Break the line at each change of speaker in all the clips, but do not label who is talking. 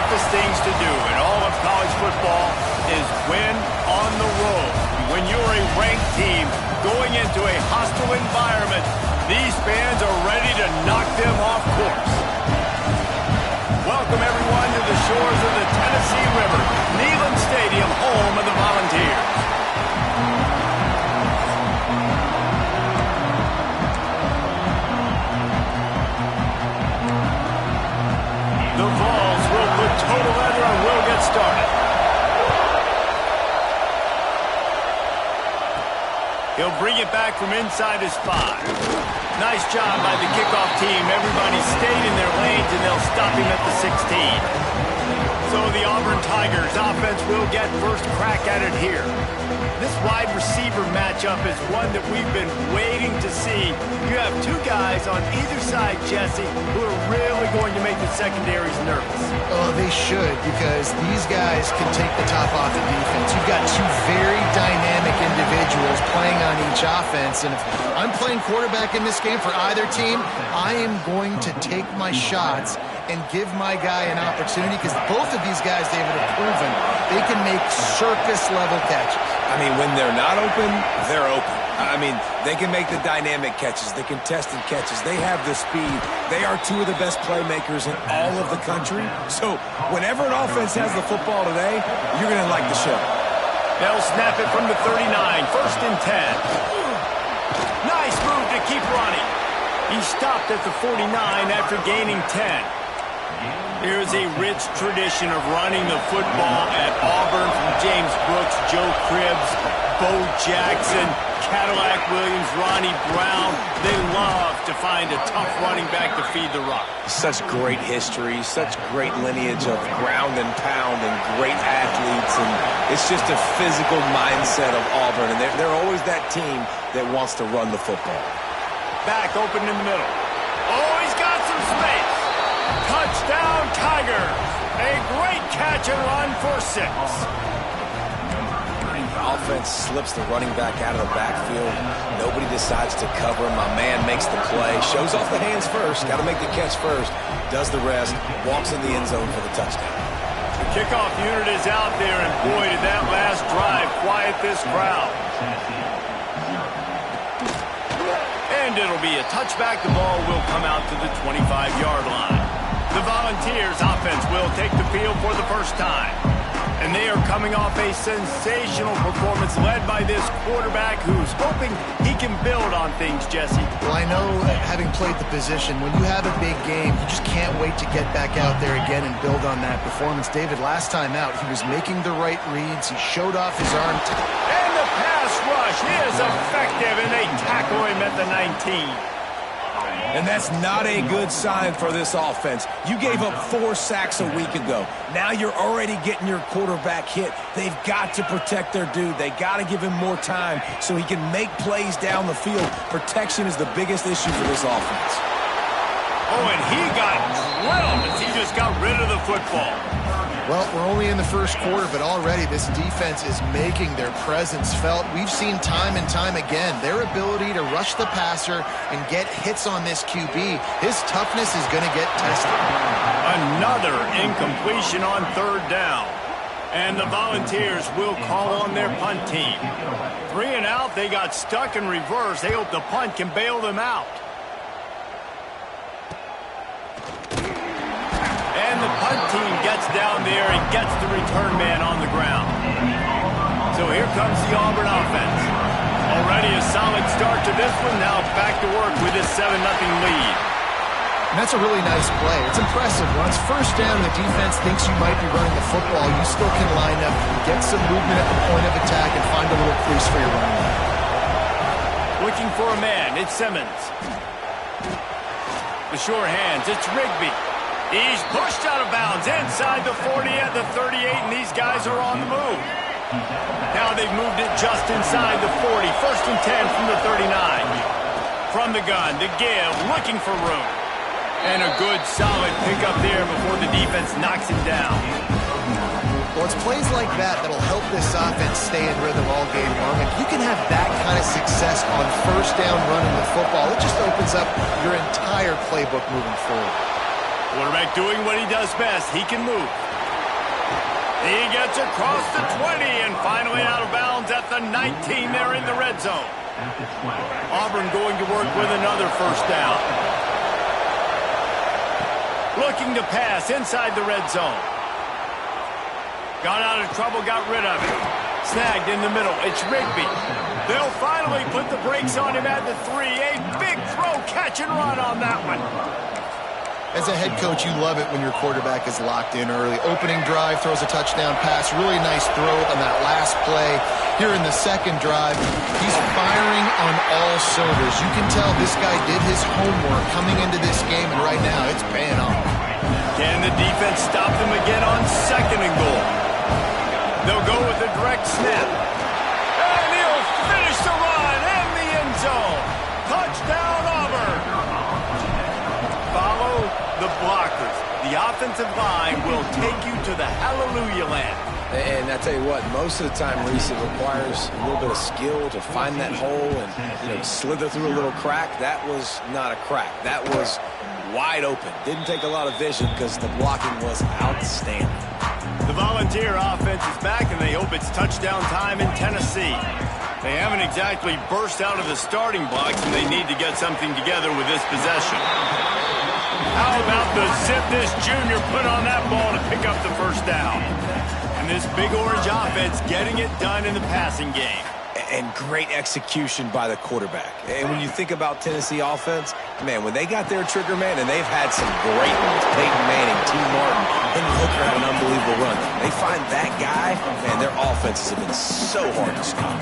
toughest things to do in all of college football is win on the road. When you're a ranked team going into a hostile environment, these fans are ready to knock them off course. Welcome, everyone, to the shores of the Tennessee River, Neyland Stadium, home of the Volunteers. The Vols will put total leather and will get started. He'll bring it back from inside his 5. Nice job by the kickoff team. Everybody stayed in their lanes, and they'll stop him at the 16. So the Auburn Tigers offense will get first crack at it here. This wide receiver matchup is one that we've been waiting to see. You have two guys on either side, Jesse, who are really going to make the secondaries nervous.
Oh, they should, because these guys can take the top off the defense. You've got two very dynamic individuals playing on each offense, and if I'm playing quarterback in this game for either team, I am going to take my shots and give my guy an opportunity, because both of these guys, David, have proven they can make circus-level catches.
I mean, when they're not open, they're open. I mean, they can make the dynamic catches, the contested catches. They have the speed. They are two of the best playmakers in all of the country. So whenever an offense has the football today, you're going to like the show.
They'll snap it from the 39, first and 10. Nice move to keep running. He stopped at the 49 after gaining 10. There's a rich tradition of running the football at Auburn, from James Brooks, Joe Cribbs, Bo Jackson, Cadillac Williams, Ronnie Brown. They love to find a tough running back to feed the rock.
Such great history, such great lineage of ground and pound and great athletes. And it's just a physical mindset of Auburn. And they're always that team that wants to run the football.
Back open in the middle. Oh, he's got some space. Touchdown, Tigers. A great catch and run for 6.
The offense slips the running back out of the backfield. Nobody decides to cover him. My man makes the play. Shows off the hands first. Got to make the catch first. Does the rest. Walks in the end zone for the touchdown.
The kickoff unit is out there, and boy, did that last drive quiet this crowd. And it'll be a touchback. The ball will come out to the 25-yard line. The Volunteers offense will take the field for the first time. And they are coming off a sensational performance led by this quarterback who's hoping he can build on things, Jesse.
Well, I know, having played the position, when you have a big game, you just can't wait to get back out there again and build on that performance. David, last time out, he was making the right reads. He showed off his arm.
And the pass rush is effective, and they tackle him at the 19.
And that's not a good sign for this offense. You gave up 4 sacks a week ago. Now you're already getting your quarterback hit. They've got to protect their dude. They got to give him more time so he can make plays down the field. Protection is the biggest issue for this offense.
Oh, and he got drilled as he just got rid of the football.
Well, we're only in the first quarter, but already this defense is making their presence felt. We've seen time and time again their ability to rush the passer and get hits on this QB. His toughness is going to get tested.
Another incompletion on 3rd down. And the Volunteers will call on their punt team. 3 and out, they got stuck in reverse. They hope the punt can bail them out. And the punt team gets down there and gets the return man on the ground. So here comes the Auburn offense. Already a solid start to this one. Now back to work with this 7-0 lead.
And that's a really nice play. It's impressive. When it's first down, the defense thinks you might be running the football. You still can line up, get some movement at the point of attack, and find a little crease for your running back.
Looking for a man. It's Simmons. The sure hands. It's Rigby. He's pushed out of bounds inside the 40 at the 38, and these guys are on the move. Now they've moved it just inside the 40. First and 10 from the 39. From the gun, to give, looking for room. And a good, solid pickup there before the defense knocks him down.
Well, it's plays like that that'll help this offense stay in rhythm all game long. If you can have that kind of success on first down running the football, it just opens up your entire playbook moving forward.
Quarterback doing what he does best. He can move. He gets across the 20 and finally out of bounds at the 19 there in the red zone. Auburn going to work with another first down. Looking to pass inside the red zone. Got out of trouble, got rid of it. Snagged in the middle. It's Rigby. They'll finally put the brakes on him at the 3. A big throw, catch and run on that one.
As a head coach, you love it when your quarterback is locked in early. Opening drive, throws a touchdown pass. Really nice throw on that last play. Here in the second drive, he's firing on all cylinders. You can tell this guy did his homework coming into this game, and right now it's paying off.
Can the defense stop them again on second and goal? They'll go with a direct snap. And he'll finish the run in the end zone. Touchdown, Auburn. Follow the blockers. The offensive line will take you to the hallelujah land.
And I tell you what, most of the time, Reese, it requires a little bit of skill to find that hole and slither through a little crack. That was not a crack. That was wide open. Didn't take a lot of vision because the blocking was outstanding.
The Volunteer offense is back, and they hope it's touchdown time in Tennessee. They haven't exactly burst out of the starting blocks, and they need to get something together with this possession. How about the zip this junior put on that ball to pick up the first down? And this big orange offense getting it done in the passing game.
And great execution by the quarterback. And when you think about Tennessee offense, man, when they got their trigger man, and they've had some great ones, Peyton Manning, T. Martin, and Hooker had an unbelievable run. They find that guy, man, their offenses have been so hard to stop.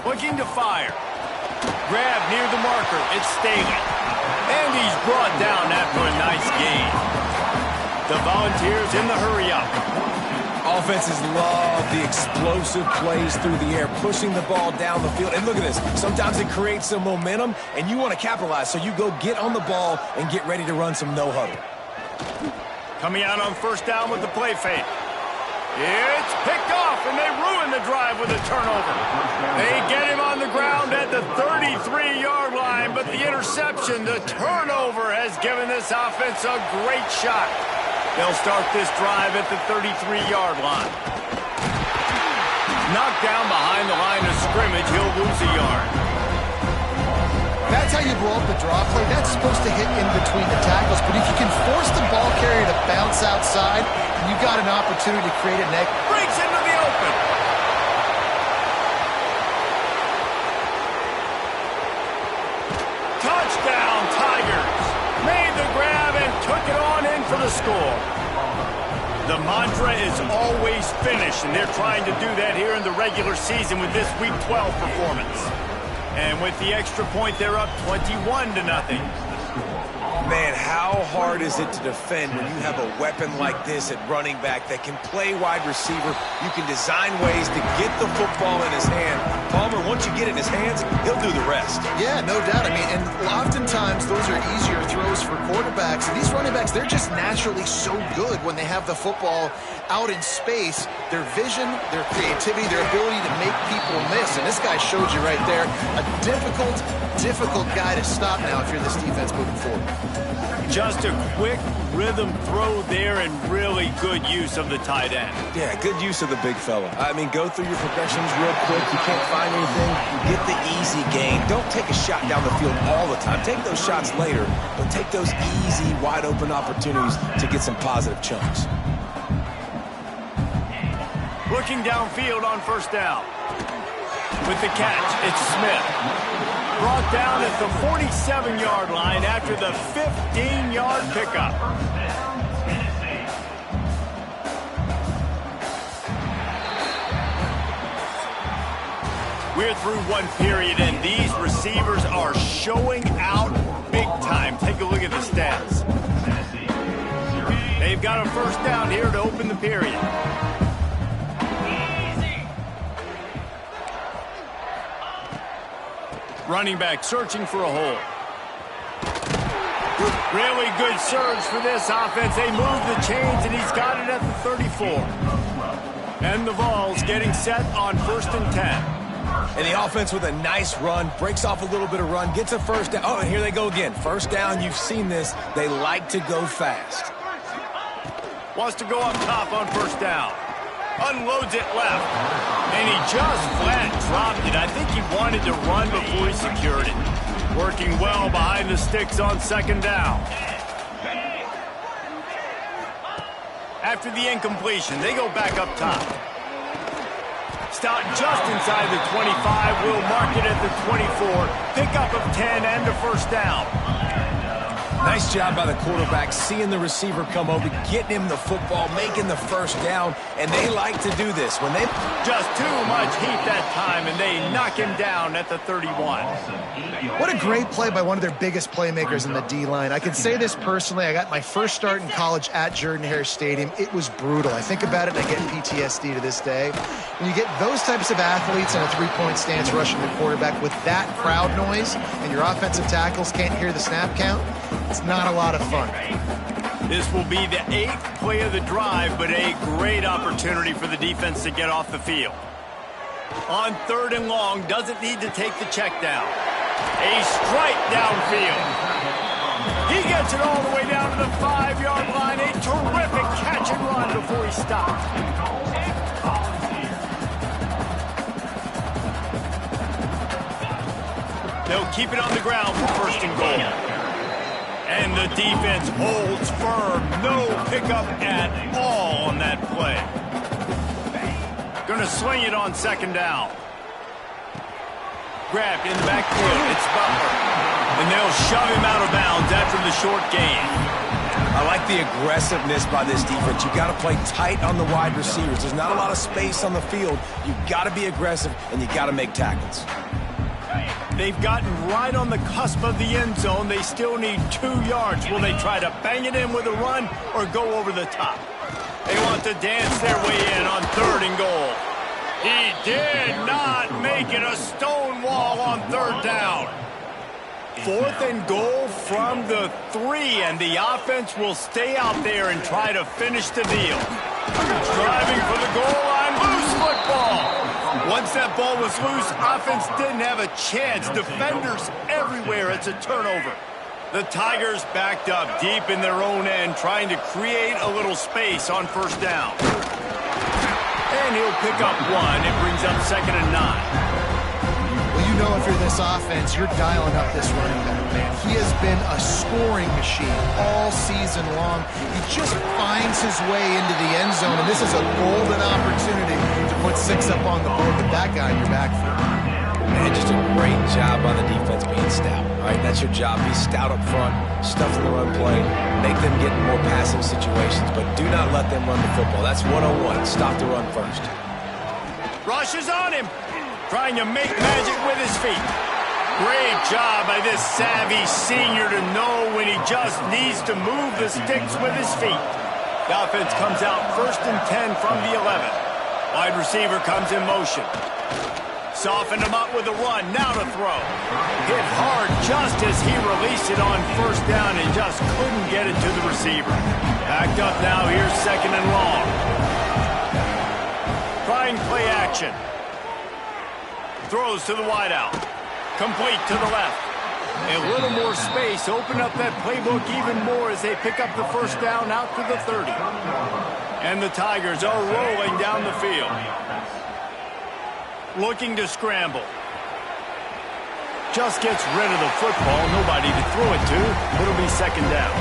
Looking to fire. Grab near the marker. It's Staley. And he's brought down after a nice gain. The Volunteers in the hurry-up.
Offenses love the explosive plays through the air, pushing the ball down the field. And look at this. Sometimes it creates some momentum, and you want to capitalize. So you go get on the ball and get ready to run some no-huddle.
Coming out on first down with the play fake. It's picked off, and they ruin the drive with a turnover. They get him on the ground at the 33-yard line, but the interception, the turnover, has given this offense a great shot. They'll start this drive at the 33-yard line. Knocked down behind the line of scrimmage, he'll lose a yard.
That's how you blow up the draw play. That's supposed to hit in between the tackles, but if you can force the ball carrier to bounce outside, you've got an opportunity to create a negative.
Breaks into the open. Touchdown, Tigers. Made the grab and took it on in for the score. The mantra is always finish, and they're trying to do that here in the regular season with this Week 12 performance. And with the extra point, they're up 21-0.
Man, how hard is it to defend when you have a weapon like this at running back that can play wide receiver? You can design ways to get the football in his hand. Palmer, once you get it in his hands, he'll do the rest.
Yeah, no doubt. I mean, and oftentimes those are easier throws for quarterbacks. And these running backs, they're just naturally so good when they have the football out in space. Their vision, their creativity, their ability to make people miss. And this guy showed you right there, a difficult guy to stop now if you're this defense moving forward.
Just a quick rhythm throw there and really good use of the tight end.
Yeah, good use of the big fella. I mean, go through your progressions real quick. You can't find anything. Get the easy gain. Don't take a shot down the field all the time. Take those shots later, but take those easy, wide-open opportunities to get some positive chunks.
Looking downfield on first down. With the catch, it's Smith. Brought down at the 47-yard line after the 15-yard pickup. We're through one period, and these receivers are showing out big time. Take a look at the stats. They've got a first down here to open the period. Running back searching for a hole. Really good surge for this offense. They move the chains, and he's got it at the 34. And the Vols getting set on 1st and 10.
And the offense with a nice run, breaks off a little bit of run, gets a first down. Oh, and here they go again. First down, you've seen this. They like to go fast.
Wants to go up top on first down. Unloads it left. And he just flat dropped it. I think he wanted to run before he secured it. Working well behind the sticks on second down. After the incompletion, they go back up top. Stop just inside the 25. We'll mark it at the 24. Pickup of 10 and a first down.
Nice job by the quarterback, seeing the receiver come over, getting him the football, making the first down, and they like to do this. When they
just too much heat that time, and they knock him down at the 31.
What a great play by one of their biggest playmakers in the D-line. I can say this personally. I got my first start in college at Jordan-Hare Stadium. It was brutal. I think about it, and I get PTSD to this day. When you get those types of athletes in a three-point stance rushing the quarterback with that crowd noise, and your offensive tackles can't hear the snap count, it's not a lot of fun.
This will be the 8th play of the drive, but a great opportunity for the defense to get off the field. On 3rd and long, doesn't need to take the check down. A strike downfield. He gets it all the way down to the 5-yard line. A terrific catch and run before he stopped. They'll keep it on the ground for 1st and goal. And the defense holds firm. No pickup at all on that play. Going to swing it on 2nd down. Grabbed in the backfield. It's Butler. And they'll shove him out of bounds after the short gain.
I like the aggressiveness by this defense. You've got to play tight on the wide receivers. There's not a lot of space on the field. You've got to be aggressive, and you've got to make tackles.
They've gotten right on the cusp of the end zone. They still need 2 yards. Will they try to bang it in with a run or go over the top? They want to dance their way in on 3rd and goal. He did not make it a stone wall on 3rd down. 4th and goal from the 3, and the offense will stay out there and try to finish the deal. Driving for the goal line, loose football. Once that ball was loose, offense didn't have a chance. Defenders everywhere. It's a turnover. The Tigers backed up deep in their own end, trying to create a little space on 1st down. And he'll pick up 1. It brings up 2nd and 9.
Well, you know if you're this offense, you're dialing up this running back, man. He has been a scoring machine all season long. He just finds his way into the end zone, and this is a golden opportunity to put 6 up on the board with that guy in your backfield.
Man, just a great job by the defense being stout. All right, that's your job. Be stout up front, stuff in the run play, make them get in more passive situations, but do not let them run the football. That's 101. Stop the run first.
Rush is on him, trying to make magic with his feet. Great job by this savvy senior to know when he just needs to move the sticks with his feet. The offense comes out 1st and 10 from the 11. Wide receiver comes in motion. Softened him up with a run, now to throw. Hit hard just as he released it on 1st down and just couldn't get it to the receiver. Backed up now, here's 2nd and long. Trying play action. Throws to the wideout. Complete to the left. A little more space, open up that playbook even more as they pick up the 1st down out to the 30. And the Tigers are rolling down the field. Looking to scramble. Just gets rid of the football. Nobody to throw it to. It'll be 2nd down.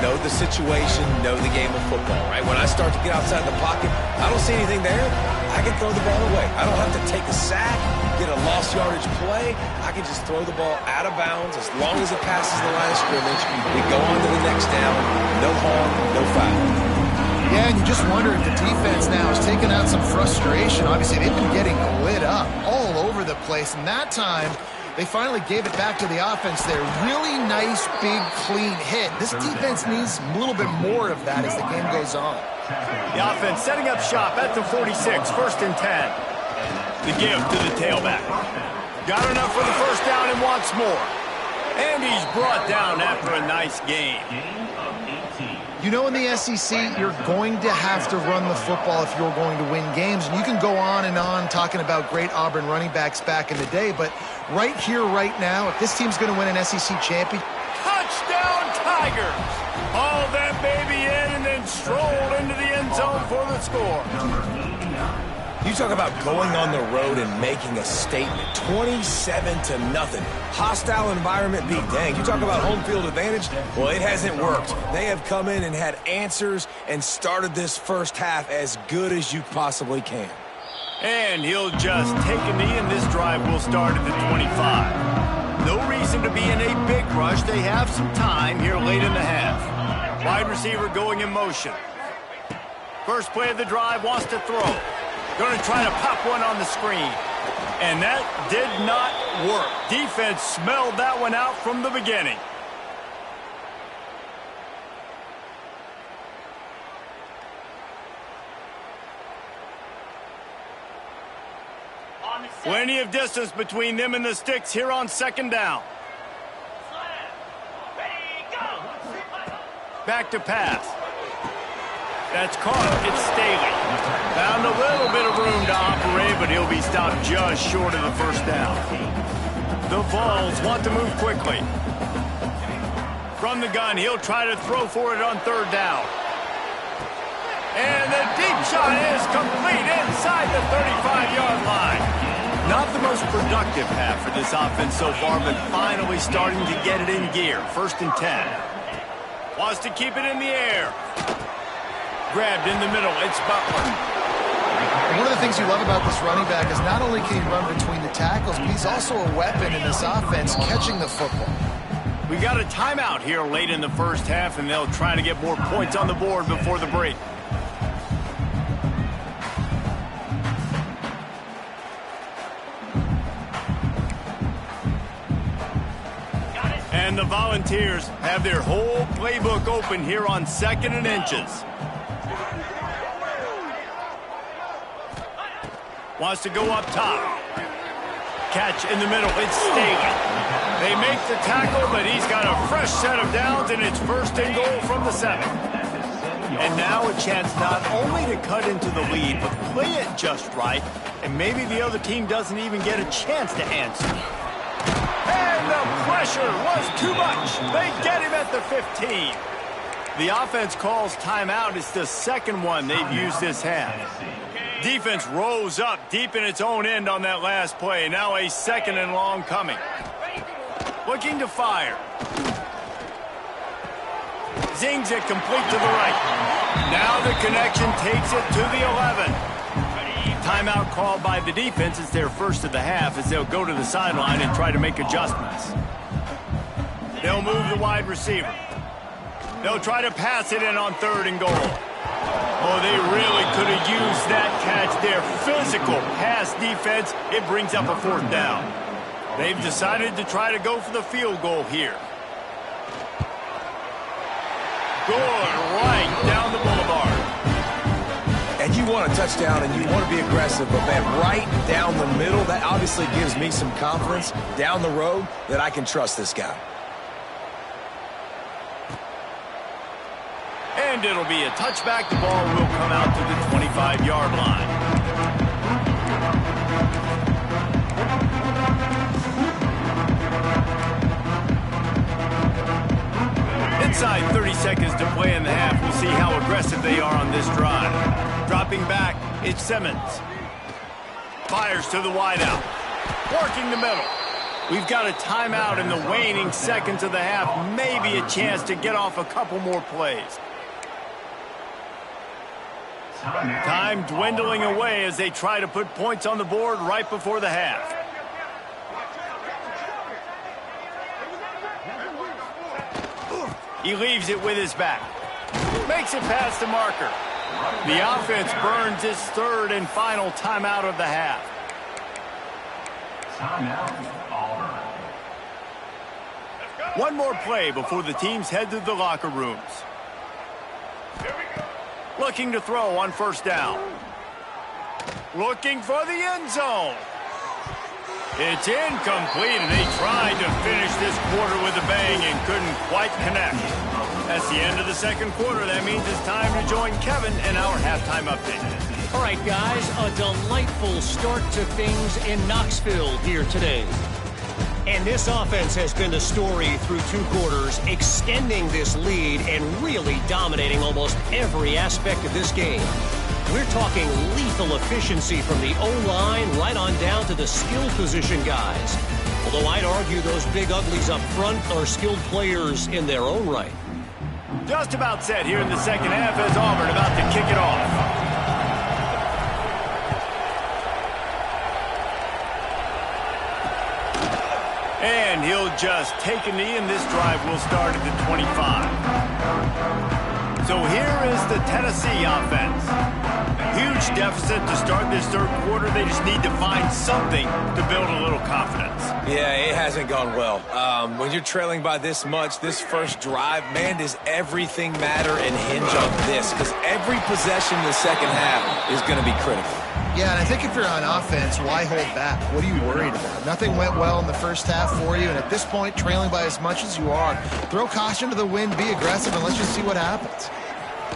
Know the situation, know the game of football, right? When I start to get outside the pocket, I don't see anything there, I can throw the ball away. I don't have to take a sack, get a lost yardage play. I can just throw the ball out of bounds. As long as it passes the line of scrimmage, we go on to the next down. No harm, no foul.
Yeah, and you just wonder if the defense now is taking out some frustration. Obviously, they've been getting lit up all over the place, and that time they finally gave it back to the offense there. Really nice, big, clean hit. This defense needs a little bit more of that as the game goes on.
The offense setting up shop at the 46, 1st and 10. The give to the tailback. Got enough for the 1st down and wants more. And he's brought down after a nice game.
You know, in the SEC, you're going to have to run the football if you're going to win games. And you can go on and on talking about great Auburn running backs back in the day, but right here, right now, if this team's going to win an SEC championship.
Touchdown, Tigers! Hauled that baby in and then strolled into the end zone for the score.
You talk about going on the road and making a statement. 27-0. Hostile environment be dang. You talk about home field advantage. Well, it hasn't worked. They have come in and had answers and started this first half as good as you possibly can.
And he'll just take a knee, and this drive will start at the 25. No reason to be in a big rush. They have some time here late in the half. Wide receiver going in motion. First play of the drive, wants to throw. Going to try to pop one on the screen. And that did not work. Defense smelled that one out from the beginning. Plenty of distance between them and the sticks here on second down. Back to pass. That's caught. It's Staley. Found a little bit of room to operate, but he'll be stopped just short of the first down. The Vols want to move quickly. From the gun, he'll try to throw for it on third down. And the deep shot is complete inside the 35-yard line. Not the most productive half for this offense so far, but finally starting to get it in gear. 1st and 10. Wants to keep it in the air. Grabbed in the middle. It's Butler.
One of the things you love about this running back is not only can he run between the tackles, but he's also a weapon in this offense catching the football.
We got a timeout here late in the first half, and they'll try to get more points on the board before the break. And the Volunteers have their whole playbook open here on 2nd and inches. Wants to go up top. Catch in the middle. It's Staley. They make the tackle, but he's got a fresh set of downs, and it's 1st and goal from the 7. And now a chance not only to cut into the lead, but play it just right, and maybe the other team doesn't even get a chance to answer. And the pressure was too much. They get him at the 15. The offense calls timeout. It's the second one they've used this half. Defense rose up deep in its own end on that last play. Now a 2nd and long coming. Looking to fire. Zings it complete to the right. Now the connection takes it to the 11. Timeout called by the defense. It's their first of the half as they'll go to the sideline and try to make adjustments. They'll move the wide receiver. They'll try to pass it in on 3rd and goal. Oh, they really could have used that catch there. Physical pass defense. It brings up a 4th down. They've decided to try to go for the field goal here. Good, right down the boulevard.
And you want a touchdown and you want to be aggressive, but man, right down the middle, that obviously gives me some confidence down the road that I can trust this guy.
And it'll be a touchback. The ball will come out to the 25-yard line. Inside 30 seconds to play in the half. We'll see how aggressive they are on this drive. Dropping back, it's Simmons. Fires to the wideout. Working the middle. We've got a timeout in the waning seconds of the half. Maybe a chance to get off a couple more plays. Time dwindling away as they try to put points on the board right before the half. He leaves it with his back. Makes it past the marker. The offense burns its 3rd and final timeout of the half. One more play before the teams head to the locker rooms. Looking to throw on 1st down. Looking for the end zone. It's incomplete, and they tried to finish this quarter with a bang and couldn't quite connect. That's the end of the second quarter. That means it's time to join Kevin in our halftime update.
All right, guys, a delightful start to things in Knoxville here today. And this offense has been the story through 2 quarters, extending this lead and really dominating almost every aspect of this game. We're talking lethal efficiency from the O-line right on down to the skill position guys. Although I'd argue those big uglies up front are skilled players in their own right.
Just about set here in the second half as Auburn about to kick it off. And he'll just take a knee, and this drive will start at the 25. So here is the Tennessee offense. Huge deficit to start this third quarter. They just need to find something to build a little confidence.
Yeah, it hasn't gone well. When you're trailing by this much, this first drive, man, does everything matter and hinge on this? Because every possession in the second half is going to be critical.
Yeah, and I think if you're on offense, why hold back? What are you worried about? Nothing went well in the first half for you, and at this point, trailing by as much as you are, throw caution to the wind, be aggressive, and let's just see what happens.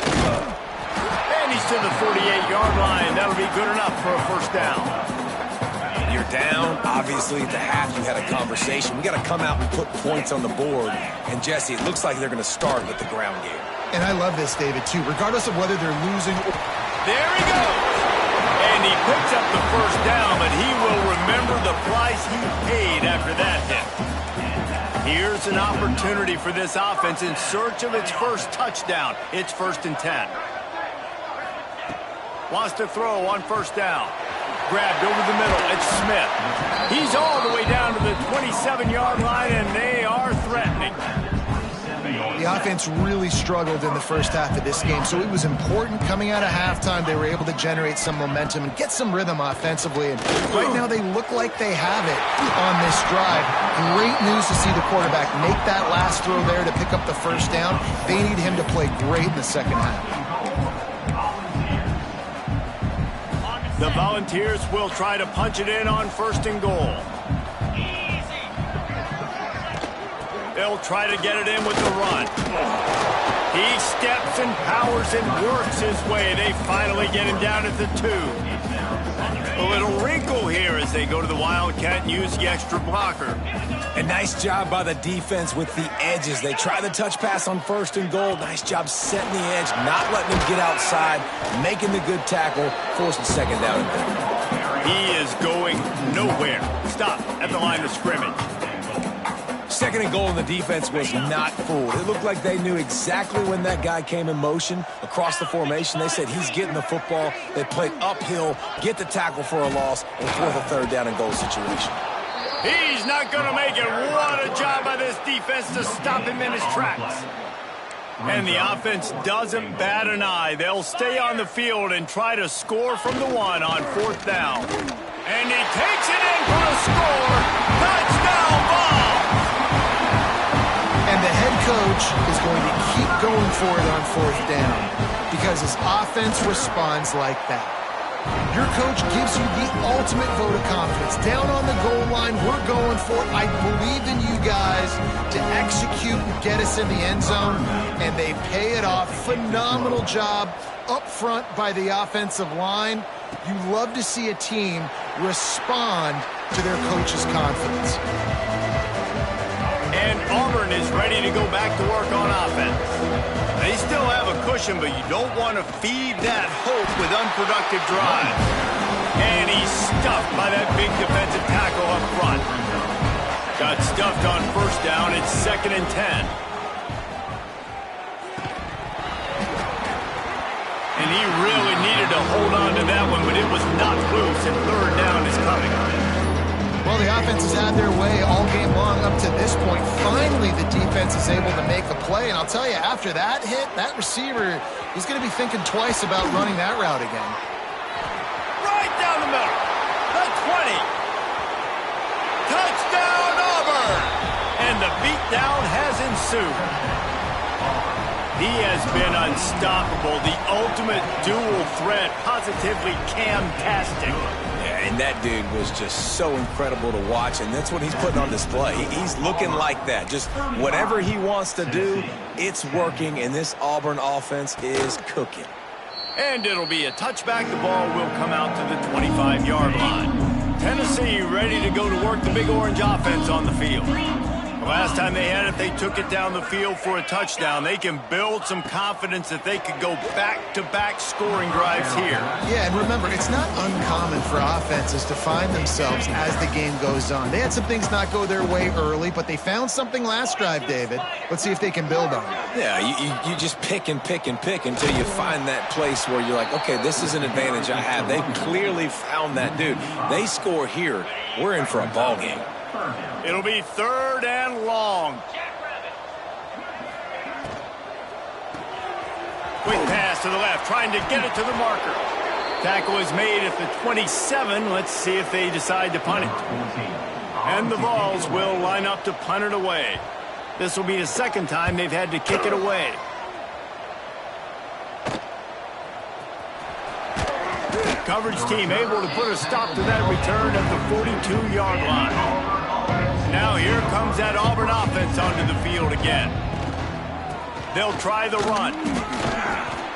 And he's to the 48-yard line. That'll be good enough for a first down.
You're down. Obviously, at the half, you had a conversation. We got to come out and put points on the board. And, Jesse, it looks like they're going to start with the ground game.
And I love this, David, too. Regardless of whether they're losing.
There he goes. And he picks up the first down, but he will remember the price he paid after that hit. Here's an opportunity for this offense in search of its first touchdown. It's 1st and 10. Wants to throw on first down. Grabbed over the middle. It's Smith. He's all the way down to the 27-yard line, and they are threatening.
The offense really struggled in the first half of this game, so it was important coming out of halftime they were able to generate some momentum and get some rhythm offensively. And right now they look like they have it on this drive. Great news to see the quarterback make that last throw there to pick up the first down. They need him to play great in the second half.
The Volunteers will try to punch it in on 1st and goal. They'll try to get it in with the run. He steps and powers and works his way. They finally get him down at the 2. A little wrinkle here as they go to the Wildcat and use the extra blocker.
A nice job by the defense with the edges. They try the touch pass on 1st and goal. Nice job setting the edge, not letting him get outside, making the good tackle, forcing second down and 3.
He is going nowhere. Stop at the line of scrimmage.
2nd and goal, and the defense was not fooled. It looked like they knew exactly when that guy came in motion across the formation. They said he's getting the football. They played uphill, get the tackle for a loss, and force a 3rd down and goal situation.
He's not going to make it. What a job by this defense to stop him in his tracks. And the offense doesn't bat an eye. They'll stay on the field and try to score from the 1 on 4th down. And he takes it in for a score. Touchdown ball.
And the head coach is going to keep going for it on 4th down because his offense responds like that. Your coach gives you the ultimate vote of confidence. Down on the goal line, we're going for it. I believe in you guys to execute and get us in the end zone, and they pay it off. Phenomenal job up front by the offensive line. You love to see a team respond to their coach's confidence.
And Auburn is ready to go back to work on offense. They still have a cushion, but you don't want to feed that hope with unproductive drives. And he's stuffed by that big defensive tackle up front. Got stuffed on 1st down. It's 2nd and 10. And he really needed to hold on to that one, but it was not loose, and 3rd down is coming.
Well, the offense has had their way all game long up to this point. Finally, the defense is able to make a play. And I'll tell you, after that hit, that receiver, he's going to be thinking twice about running that route again.
Right down the middle. The 20. Touchdown, Auburn. And the beatdown has ensued. He has been unstoppable. The ultimate dual threat, positively Cam-tastic.
and that dude was just so incredible to watch, and that's what he's putting on display. He's looking like that. Just whatever he wants to do, it's working, and this Auburn offense is cooking.
And it'll be a touchback. The ball will come out to the 25-yard line. Tennessee ready to go to work the Big Orange offense on the field. The last time they had it, they took it down the field for a touchdown. They can build some confidence that they could go back-to-back scoring drives here.
Yeah, and remember, it's not uncommon for offenses to find themselves as the game goes on. They had some things not go their way early, but they found something last drive, David. Let's see if they can build on it.
Yeah, you just pick and pick and pick until you find that place where you're like, okay, this is an advantage I have. They clearly found that dude. They score here, we're in for a ball game.
It'll be 3rd and long. Quick pass to the left, trying to get it to the marker. Tackle is made at the 27. Let's see if they decide to punt it. And the Vols will line up to punt it away. This will be the second time they've had to kick it away. Coverage team able to put a stop to that return at the 42-yard line. Now here comes that Auburn offense onto the field again. They'll try the run.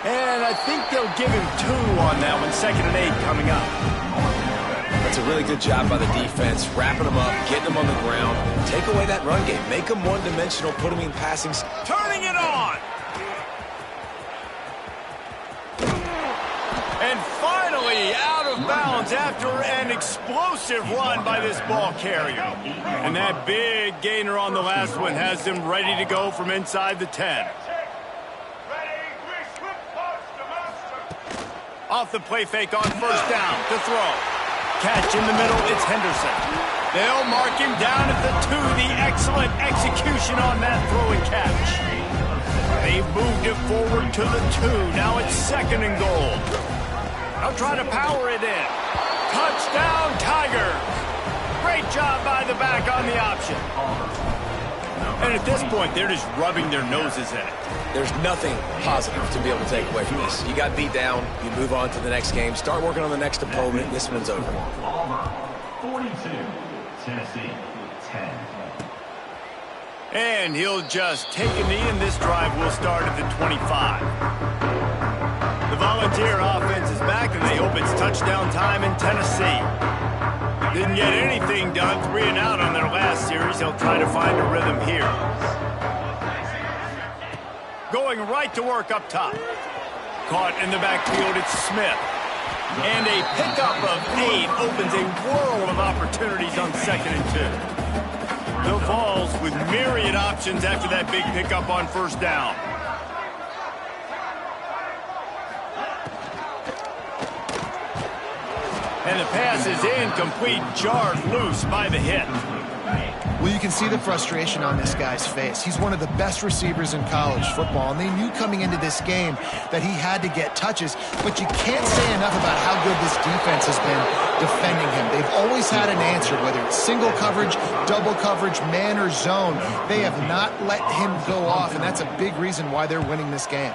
And I think they'll give him 2 on that one. 2nd and 8 coming up.
That's a really good job by the defense, wrapping them up, getting them on the ground. Take away that run game. Make them one-dimensional, put them in passing.
Turning it on. And finally out of bounds after an explosive run by this ball carrier. And that big gainer on the last one has them ready to go from inside the 10. Off the play fake on 1st down to throw. Catch in the middle, it's Henderson. They'll mark him down at the 2. The excellent execution on that throw and catch. They've moved it forward to the 2. Now it's 2nd and goal. They'll try to power it in. Touchdown, Tigers. Great job by the back on the option. And at this point, they're just rubbing their noses in it.
There's nothing positive to be able to take away from this. You got beat down, you move on to the next game, start working on the next opponent. This one's over.
Auburn 42, Tennessee 10.
And he'll just take a knee, and this drive will start at the 25. The Volunteer offense is back, and they hope it's touchdown time in Tennessee. Didn't get anything done, 3 and out on their last series. They'll try to find a rhythm here. Going right to work up top. Caught in the backfield, it's Smith. And a pickup of 8 opens a world of opportunities on 2nd and 2. The Vols with myriad options after that big pickup on 1st down. And the pass is incomplete, jarred loose by the hit.
Well, you can see the frustration on this guy's face. He's one of the best receivers in college football, and they knew coming into this game that he had to get touches, but you can't say enough about how good this defense has been defending him. They've always had an answer, whether it's single coverage, double coverage, man or zone. They have not let him go off, and that's a big reason why they're winning this game.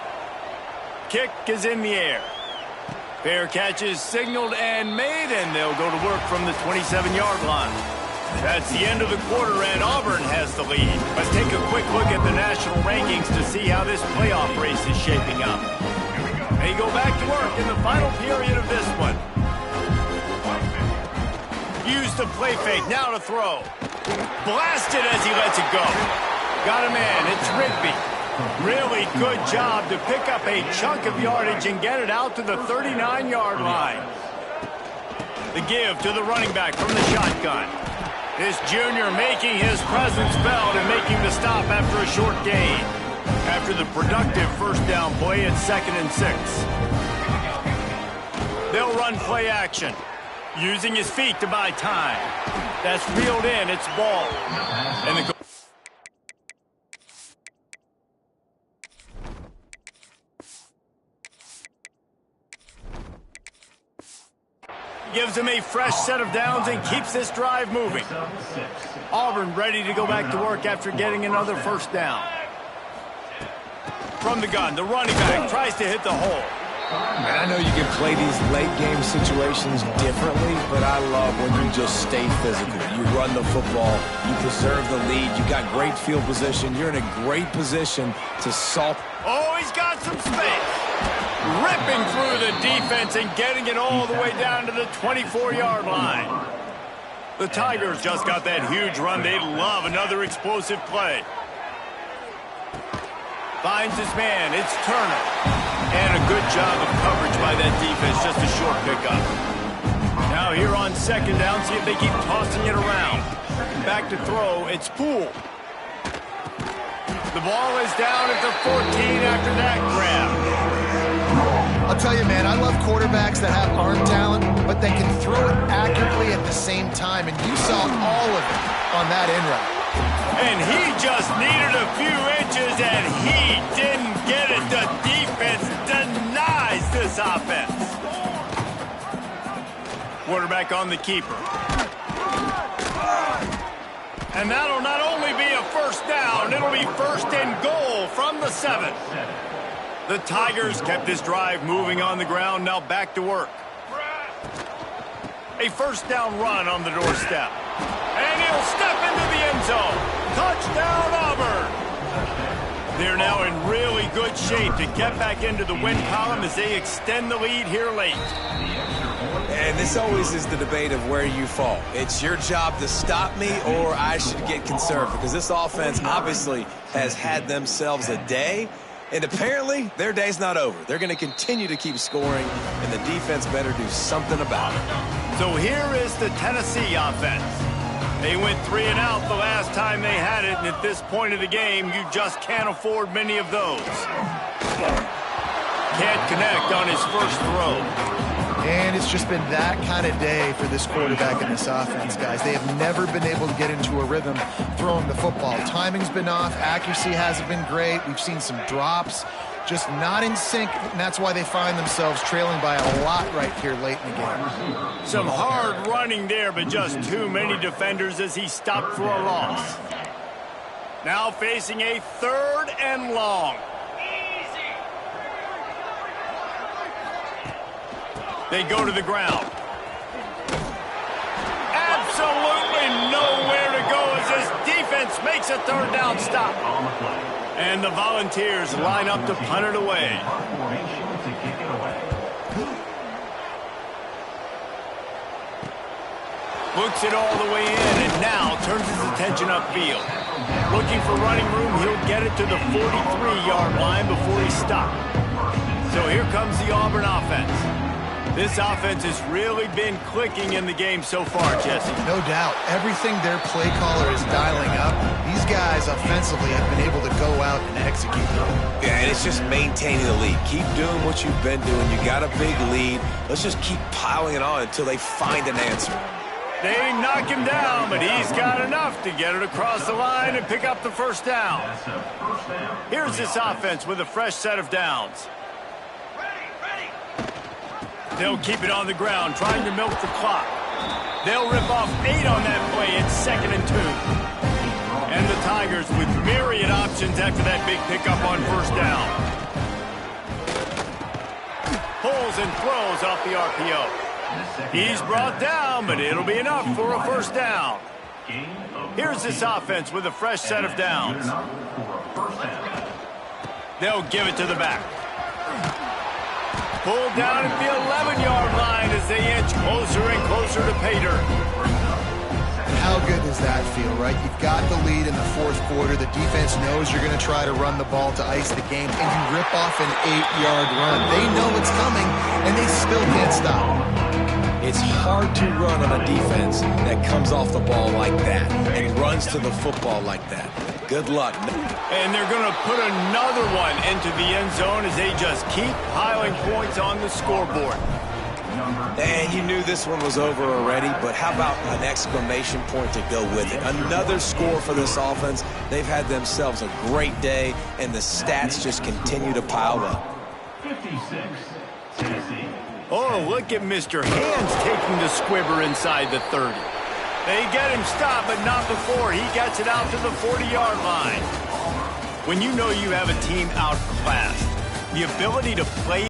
Kick is in the air. Fair catch is signaled and made, and they'll go to work from the 27-yard line. That's the end of the quarter, and Auburn has the lead. Let's take a quick look at the national rankings to see how this playoff race is shaping up. They go back to work in the final period of this one. Use the play fake, now to throw. Blasted as he lets it go. Got a man, it's Rigby. Really good job to pick up a chunk of yardage and get it out to the 39-yard line. The give to the running back from the shotgun. This junior making his presence felt and making the stop after a short gain. After the productive 1st down play, it's 2nd and 6. They'll run play action, using his feet to buy time. That's reeled in, it's ball. And the gives him a fresh set of downs and keeps this drive moving. Auburn ready to go back to work after getting another 1st down. From the gun, the running back tries to hit the hole.
And I know you can play these late game situations differently, but I love when you just stay physical. You run the football, you preserve the lead, you got great field position, you're in a great position to salt.
Oh, he's got some space. Ripping through the defense and getting it all the way down to the 24-yard line. The Tigers just got that huge run. They love another explosive play. Finds his man. It's Turner. And a good job of coverage by that defense. Just a short pickup. Now here on second down, see if they keep tossing it around. Back to throw. It's Poole. The ball is down at the 14 after that grab.
I'll tell you, man, I love quarterbacks that have arm talent, but they can throw it accurately at the same time, and you saw all of it on that in route.
And he just needed a few inches, and he didn't get it. The defense denies this offense. Quarterback on the keeper. And that'll not only be a first down, it'll be first and goal from the 7. The Tigers kept this drive moving on the ground, now back to work. A first down run on the doorstep. And he'll step into the end zone. Touchdown, Auburn! They're now in really good shape to get back into the win column as they extend the lead here late.
And this always is the debate of where you fall. It's your job to stop me, or I should get concerned, because this offense obviously has had themselves a day. And apparently, their day's not over. They're going to continue to keep scoring, and the defense better do something about it.
So here is the Tennessee offense. They went 3 and out the last time they had it, and at this point of the game, you just can't afford many of those. Can't connect on his first throw.
And it's just been that kind of day for this quarterback in this offense, guys. They have never been able to get into a rhythm throwing the football. Timing's been off. Accuracy hasn't been great. We've seen some drops. Just not in sync, and that's why they find themselves trailing by a lot right here late in the game.
Some hard running there, but just too many defenders as he stopped for a loss. Now facing a 3rd and long. They go to the ground. Absolutely nowhere to go as this defense makes a 3rd down stop. And the Volunteers line up to punt it away. Looks it all the way in and now turns his attention upfield. Looking for running room, he'll get it to the 43-yard line before he stopped. So here comes the Auburn offense. This offense has really been clicking in the game so far, Jesse.
No doubt. Everything their play caller is dialing up, these guys offensively have been able to go out and execute.
Yeah, and it's just maintaining the lead. Keep doing what you've been doing. You got a big lead. Let's just keep piling it on until they find an answer.
They knock him down, but he's got enough to get it across the line and pick up the first down. Here's this offense with a fresh set of downs. They'll keep it on the ground, trying to milk the clock. They'll rip off 8 on that play. It's 2nd and 2. And the Tigers with myriad options after that big pickup on first down. Pulls and throws off the RPO. He's brought down, but it'll be enough for a first down. Here's this offense with a fresh set of downs. They'll give it to the back. Pulled down at the 11-yard line as they inch closer and closer to pay dirt.
How good does that feel, right? You've got the lead in the 4th quarter. The defense knows you're going to try to run the ball to ice the game, and you rip off an 8-yard run. They know it's coming, and they still can't stop.
It's hard to run on a defense that comes off the ball like that and runs to the football like that. Good luck.
And they're going to put another one into the end zone as they just keep piling points on the scoreboard.
And you knew this one was over already, but how about an exclamation point to go with it? Another score for this offense. They've had themselves a great day, and the stats just continue to pile up.
56, Tennessee.
Oh, look at Mr. Hands taking the squibber inside the 30. They get him stopped, but not before he gets it out to the 40-yard line. When you know you have a team outclassed, the ability to play